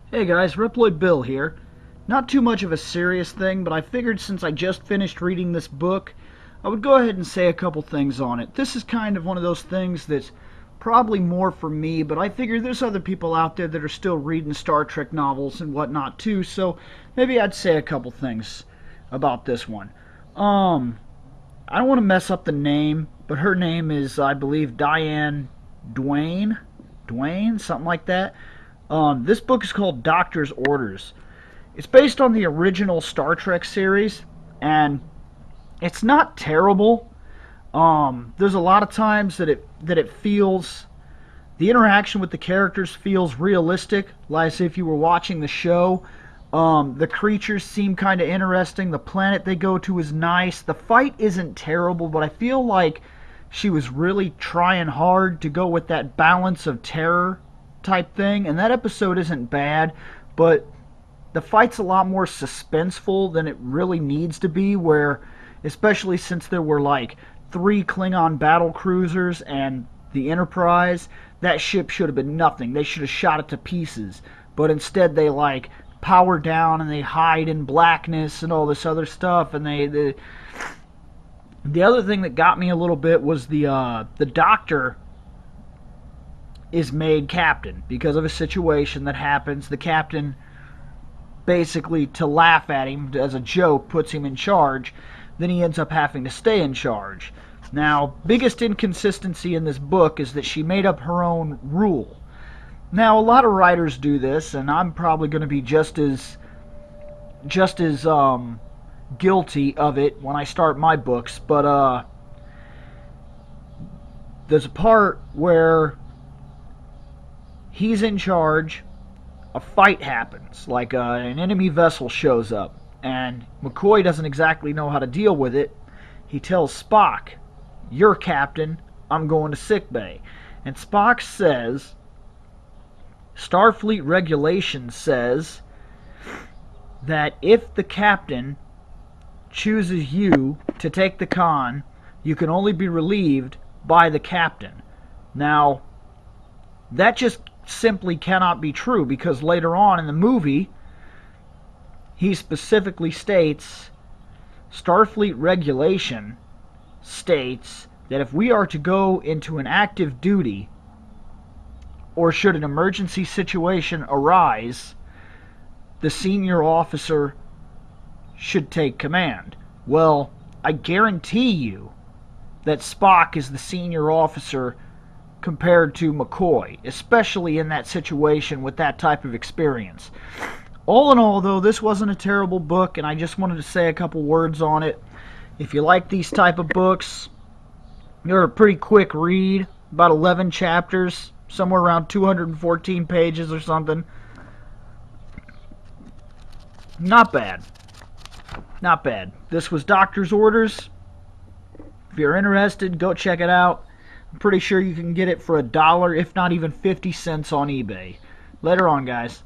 Hey guys, ReploidBill here. Not too much of a serious thing, but I figured since I just finished reading this book, I would go ahead and say a couple things on it. This is kind of one of those things that's probably more for me, but I figure there's other people out there that are still reading Star Trek novels and whatnot too, so maybe I'd say a couple things about this one. I don't want to mess up the name, but her name is, I believe, Diane Dwayne, something like that. This book is called Doctor's Orders. It's based on the original Star Trek series, and it's not terrible. There's a lot of times that it feels the interaction with the characters feels realistic, like as if you were watching the show. The creatures seem kind of interesting. The planet they go to is nice. The fight isn't terrible, but I feel like she was really trying hard to go with that balance of terror type thing, and that episode isn't bad, but the fight's a lot more suspenseful than it really needs to be, where especially since there were like 3 Klingon battle cruisers and the Enterprise, that ship should have been nothing. They should have shot it to pieces, but instead they like power down and they hide in blackness and all this other stuff. And the other thing that got me a little bit was the Doctor is made captain because of a situation that happens. The captain, basically to laugh at him as a joke, puts him in charge. Then he ends up having to stay in charge. Now, biggest inconsistency in this book is that she made up her own rule. Now, a lot of writers do this, and I'm probably going to be just as guilty of it when I start my books, but there's a part where he's in charge, a fight happens, like an enemy vessel shows up, and McCoy doesn't exactly know how to deal with it. He tells Spock, "You're captain, I'm going to sickbay." And Spock says, Starfleet regulation says that if the captain chooses you to take the con, you can only be relieved by the captain. Now, that just simply cannot be true, because later on in the movie he specifically states Starfleet regulation states that if we are to go into an active duty, or should an emergency situation arise, the senior officer should take command. Well, I guarantee you that Spock is the senior officer compared to McCoy, especially in that situation with that type of experience. All in all, though, this wasn't a terrible book, and I just wanted to say a couple words on it. If you like these type of books, they're a pretty quick read, about 11 chapters, somewhere around 214 pages or something. Not bad. Not bad. This was Doctor's Orders. If you're interested, go check it out. I'm pretty sure you can get it for $1, if not even 50 cents on eBay. Later on, guys.